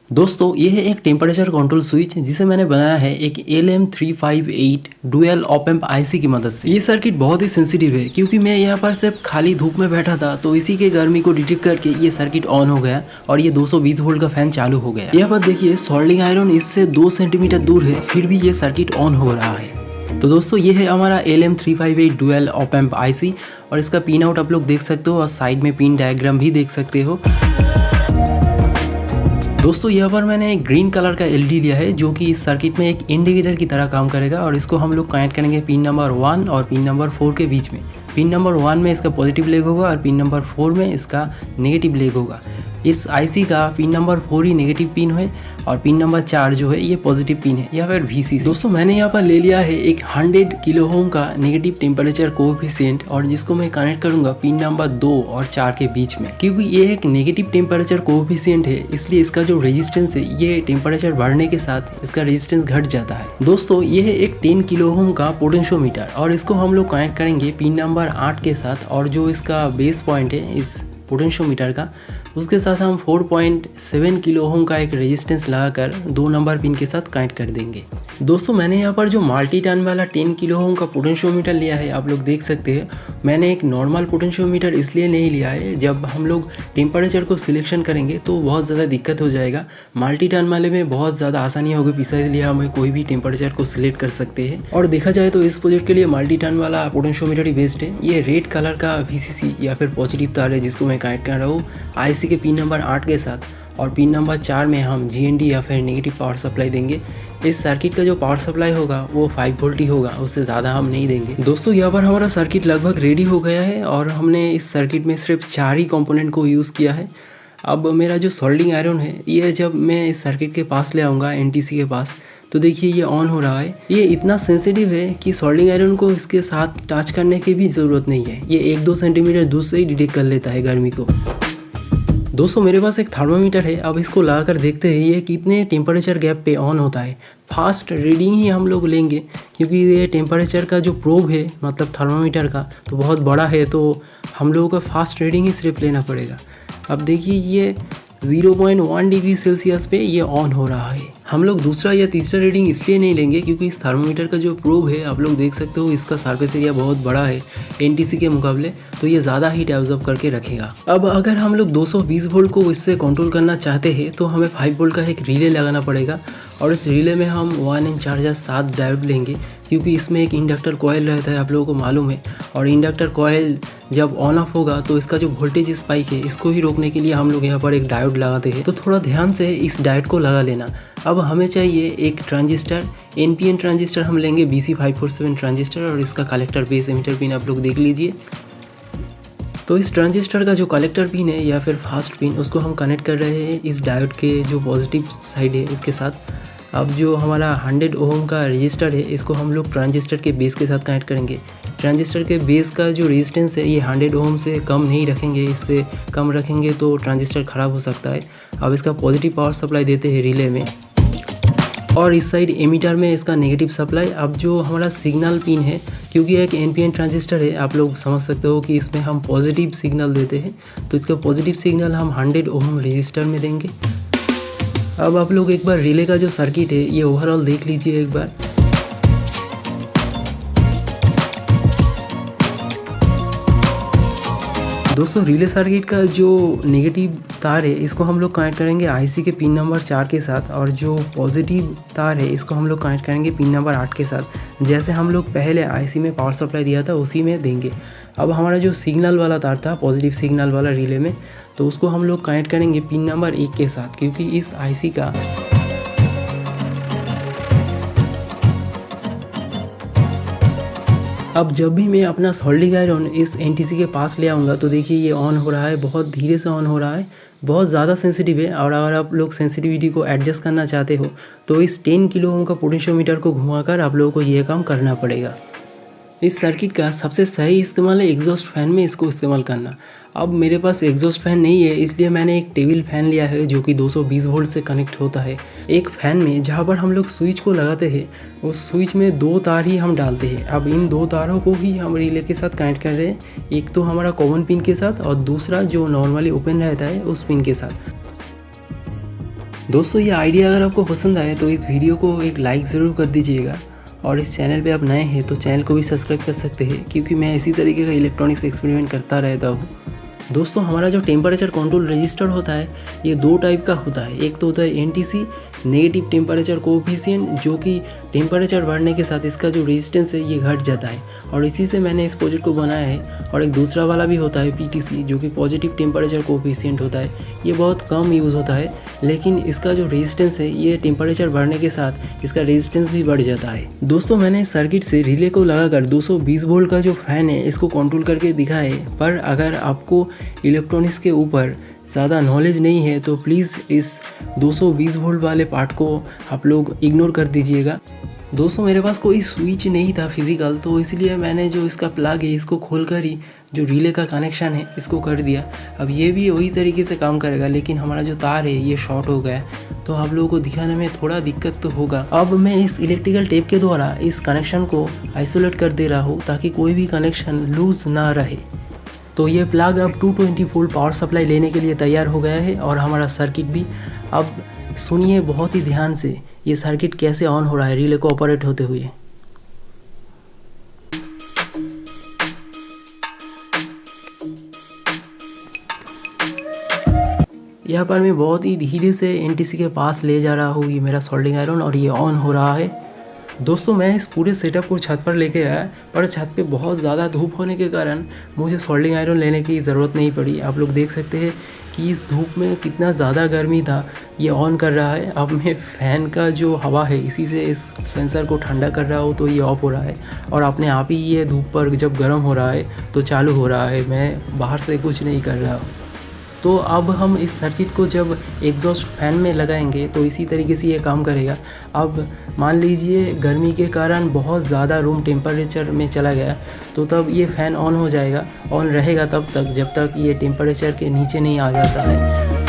दोस्तों ये है एक टेम्परेचर कंट्रोल स्विच जिसे मैंने बनाया है एक LM358 dual op amp IC की मदद से। ये सर्किट बहुत ही सेंसिटिव है क्योंकि मैं यहाँ पर सिर्फ खाली धूप में बैठा था तो इसी के गर्मी को डिटेक्ट करके ये सर्किट ऑन हो गया और ये 220 वोल्ट का फैन चालू हो गया। यहाँ पर देखिए सोल्डिंग आयरन इससे 2 सेंटीमीटर दूर है फिर भी ये सर्किट ऑन हो रहा है। तो दोस्तों ये है हमारा LM358 dual op amp IC और इसका पिन आउट आप लोग देख सकते हो और साइड में पिन डायग्राम भी देख सकते हो। दोस्तों यहाँ पर मैंने एक ग्रीन कलर का एलईडी लिया है जो कि इस सर्किट में एक इंडिकेटर की तरह काम करेगा और इसको हम लोग कनेक्ट करेंगे पिन नंबर 1 और पिन नंबर 4 के बीच में। पिन नंबर 1 में इसका पॉजिटिव लेग होगा और पिन नंबर 4 में इसका नेगेटिव लेग होगा। इस आईसी का पिन नंबर 4 ही नेगेटिव पिन है और पिन नंबर 4 जो है ये पॉजिटिव पिन है या फिर VCC। दोस्तों मैंने यहाँ पर ले लिया है एक 100 किलो ओम का नेगेटिव टेम्परेचर कोएफिशिएंट और जिसको मैं कनेक्ट करूँगा पिन नंबर 2 और 4 के बीच में। क्योंकि ये एक नेगेटिव टेम्परेचर कोएफिशिएंट है इसलिए इसका जो रेजिस्टेंस है ये टेम्परेचर बढ़ने के साथ इसका रेजिस्टेंस घट जाता है। दोस्तों ये है एक 10 किलो ओम का पोटेंशियोमीटर और इसको हम लोग कनेक्ट करेंगे पिन नंबर 8 के साथ और जो इसका बेस पॉइंट है इस पोटेंशियोमीटर का उसके साथ हम 4.7 किलो ओम का एक रेजिस्टेंस लगाकर 2 नंबर पिन के साथ कनेक्ट कर देंगे। दोस्तों मैंने यहाँ पर जो मल्टी टर्न वाला 10 किलो ओम का पोटेंशियोमीटर लिया है आप लोग देख सकते हैं। मैंने एक नॉर्मल पोटेंशियोमीटर इसलिए नहीं लिया है, जब हम लोग टेम्परेचर को सिलेक्शन करेंगे तो बहुत ज़्यादा दिक्कत हो जाएगा। मल्टी टर्न वाले में बहुत ज़्यादा आसानी होगी, इसीलिए हमें कोई भी टेम्परेचर को सिलेक्ट कर सकते हैं। और देखा जाए तो इस प्रोजेक्ट के लिए मल्टी टर्न वाला पोटेंशियोमीटर ही बेस्ट है। ये रेड कलर का VCC या फिर पॉजिटिव तार है जिसको मैं कनेक्ट कर रहा हूँ आईसी के पिन नंबर 8 के साथ और पिन नंबर 4 में हम GND या फिर नेगेटिव पावर सप्लाई देंगे। इस सर्किट का जो पावर सप्लाई होगा वो 5 वोल्ट ही होगा, उससे ज़्यादा हम नहीं देंगे। दोस्तों यहाँ पर हमारा सर्किट लगभग रेडी हो गया है और हमने इस सर्किट में सिर्फ 4 ही कंपोनेंट को यूज़ किया है। अब मेरा जो सोल्डिंग आयरन है ये जब मैं इस सर्किट के पास ले आऊँगा NTC के पास तो देखिए ये ऑन हो रहा है। ये इतना सेंसिटिव है कि सोल्डिंग आयरन को इसके साथ टच करने की भी ज़रूरत नहीं है, ये 1-2 सेंटीमीटर दूर से ही डिटेक्ट कर लेता है गर्मी को। दोस्तों मेरे पास एक थर्मोमीटर है, अब इसको लगाकर देखते हैं ये कितने टेम्परेचर गैप पे ऑन होता है। फास्ट रीडिंग ही हम लोग लेंगे क्योंकि ये टेम्परेचर का जो प्रोब है मतलब थर्मोमीटर का तो बहुत बड़ा है, तो हम लोगों को फास्ट रीडिंग ही सिर्फ लेना पड़ेगा। अब देखिए ये 0.1 डिग्री सेल्सियस पे ये ऑन हो रहा है। हम लोग दूसरा या तीसरा रीडिंग इसलिए नहीं लेंगे क्योंकि इस थर्मोमीटर का जो प्रोब है आप लोग देख सकते हो इसका सरफेस एरिया बहुत बड़ा है NTC के मुकाबले, तो ये ज़्यादा हीट एब्जॉर्ब करके रखेगा। अब अगर हम लोग 220 वोल्ट को इससे कंट्रोल करना चाहते हैं तो हमें 5 वोल्ट का एक रिले लगाना पड़ेगा और इस रिले में हम 1N चार्जर 7 डायोड लेंगे क्योंकि इसमें एक इंडक्टर कॉयल रहता है, आप लोगों को मालूम है। और इंडक्टर कॉयल जब ऑन ऑफ होगा तो इसका जो वोल्टेज स्पाइक है इसको ही रोकने के लिए हम लोग यहाँ पर एक डायोड लगाते हैं, तो थोड़ा ध्यान से इस डायोड को लगा लेना। अब हमें चाहिए एक ट्रांजिस्टर, NPN ट्रांजिस्टर हम लेंगे BC547 ट्रांजिस्टर और इसका कलेक्टर बेस एमिटर पिन आप लोग देख लीजिए। तो इस ट्रांजिस्टर का जो कलेक्टर पिन है या फिर फास्ट पिन उसको हम कनेक्ट कर रहे हैं इस डायोड के जो पॉजिटिव साइड है इसके साथ। अब जो हमारा 100 ओम का रजिस्टर है इसको हम लोग ट्रांजिस्टर के बेस के साथ कनेक्ट करेंगे। ट्रांजिस्टर के बेस का जो रेजिस्टेंस है ये 100 ओम से कम नहीं रखेंगे, इससे कम रखेंगे तो ट्रांजिस्टर ख़राब हो सकता है। अब इसका पॉजिटिव पावर सप्लाई देते हैं रिले में और इस साइड एमीटर में इसका नेगेटिव सप्लाई। अब जो हमारा सिग्नल पिन है क्योंकि एक NPN ट्रांजिस्टर है आप लोग समझ सकते हो कि इसमें हम पॉजिटिव सिग्नल देते हैं, तो इसका पॉजिटिव सिग्नल हम 100 ओम रजिस्टर में देंगे। अब आप लोग एक बार रिले का जो सर्किट है ये ओवरऑल देख लीजिए एक बार। दोस्तों रिले सर्किट का जो नेगेटिव तार है इसको हम लोग कनेक्ट करेंगे आईसी के पिन नंबर 4 के साथ और जो पॉजिटिव तार है इसको हम लोग कनेक्ट करेंगे पिन नंबर 8 के साथ। जैसे हम लोग पहले आईसी में पावर सप्लाई दिया था उसी में देंगे। अब हमारा जो सिग्नल वाला तार था पॉजिटिव सिग्नल वाला रिले में तो उसको हम लोग कनेक्ट करेंगे पिन नंबर 1 के साथ क्योंकि इस आईसी का अब जब भी मैं अपना सोल्डिंग आयरन इस NTC के पास ले आऊँगा तो देखिए ये ऑन हो रहा है, बहुत धीरे से ऑन हो रहा है, बहुत ज़्यादा सेंसिटिव है। और अगर आप लोग सेंसिटिविटी को एडजस्ट करना चाहते हो तो इस 10 किलो ओम का पोटेंशियोमीटर को घुमाकर आप लोगों को ये काम करना पड़ेगा। इस सर्किट का सबसे सही इस्तेमाल है एग्जॉस्ट फैन में इसको इस्तेमाल करना। अब मेरे पास एग्जॉस्ट फैन नहीं है इसलिए मैंने एक टेबल फैन लिया है जो कि 220 वोल्ट से कनेक्ट होता है। एक फैन में जहाँ पर हम लोग स्विच को लगाते हैं उस स्विच में 2 तार ही हम डालते हैं। अब इन 2 तारों को ही हम रिले के साथ कनेक्ट कर रहे हैं, एक तो हमारा कॉमन पिन के साथ और दूसरा जो नॉर्मली ओपन रहता है उस पिन के साथ। दोस्तों ये आइडिया अगर आपको पसंद आए तो इस वीडियो को एक लाइक ज़रूर कर दीजिएगा, और इस चैनल पे आप नए हैं तो चैनल को भी सब्सक्राइब कर सकते हैं, क्योंकि मैं इसी तरीके का इलेक्ट्रॉनिक्स एक्सपेरिमेंट करता रहता हूँ। दोस्तों हमारा जो टेम्परेचर कंट्रोल रजिस्टर होता है ये दो टाइप का होता है। एक तो होता है एनटीसी, नेगेटिव टेम्परेचर कोएफिशिएंट, जो कि टेम्परेचर बढ़ने के साथ इसका जो रेजिस्टेंस है ये घट जाता है, और इसी से मैंने इस प्रोजेक्ट को बनाया है। और एक दूसरा वाला भी होता है पीटीसी, जो कि पॉजिटिव टेम्परेचर कोएफिशिएंट होता है। ये बहुत कम यूज़ होता है, लेकिन इसका जो रेजिस्टेंस है ये टेम्परेचर बढ़ने के साथ इसका रेजिस्टेंस भी बढ़ जाता है। दोस्तों मैंने सर्किट से रिले को लगाकर 220 वोल्ट का जो फ़ैन है इसको कंट्रोल करके दिखा है। पर अगर आपको इलेक्ट्रॉनिक्स के ऊपर ज़्यादा नॉलेज नहीं है तो प्लीज़ इस 220 वोल्ट वाले पार्ट को आप लोग इग्नोर कर दीजिएगा। दोस्तों मेरे पास कोई स्विच नहीं था फिज़िकल, तो इसलिए मैंने जो इसका प्लग है इसको खोलकर ही जो रिले का कनेक्शन है इसको कर दिया। अब ये भी वही तरीके से काम करेगा, लेकिन हमारा जो तार है ये शॉर्ट हो गया, तो आप लोगों को दिखाने में थोड़ा दिक्कत तो होगा। अब मैं इस इलेक्ट्रिकल टेप के द्वारा इस कनेक्शन को आइसोलेट कर दे रहा हूँ ताकि कोई भी कनेक्शन लूज़ ना रहे। तो ये प्लग अब 220 वोल्ट पावर सप्लाई लेने के लिए तैयार हो गया है, और हमारा सर्किट भी। अब सुनिए बहुत ही ध्यान से ये सर्किट कैसे ऑन हो रहा है रिले को ऑपरेट होते हुए। यहाँ पर मैं बहुत ही धीरे से एनटीसी के पास ले जा रहा हूँ ये मेरा सोल्डिंग आयरन, और ये ऑन हो रहा है। दोस्तों मैं इस पूरे सेटअप को छत पर लेके आया, पर छत पे बहुत ज़्यादा धूप होने के कारण मुझे सोल्डिंग आयरन लेने की ज़रूरत नहीं पड़ी। आप लोग देख सकते हैं कि इस धूप में कितना ज़्यादा गर्मी था। ये ऑन कर रहा है। अब मैं फ़ैन का जो हवा है इसी से इस सेंसर को ठंडा कर रहा हूँ, तो ये ऑफ हो रहा है, और अपने आप ही ये धूप पर जब गर्म हो रहा है तो चालू हो रहा है। मैं बाहर से कुछ नहीं कर रहा हूँ। तो अब हम इस सर्किट को जब एग्जॉस्ट फैन में लगाएंगे तो इसी तरीके से ये काम करेगा। अब मान लीजिए गर्मी के कारण बहुत ज़्यादा रूम टेम्परेचर में चला गया, तो तब ये फ़ैन ऑन हो जाएगा, ऑन रहेगा तब तक जब तक ये टेम्परेचर के नीचे नहीं आ जाता है।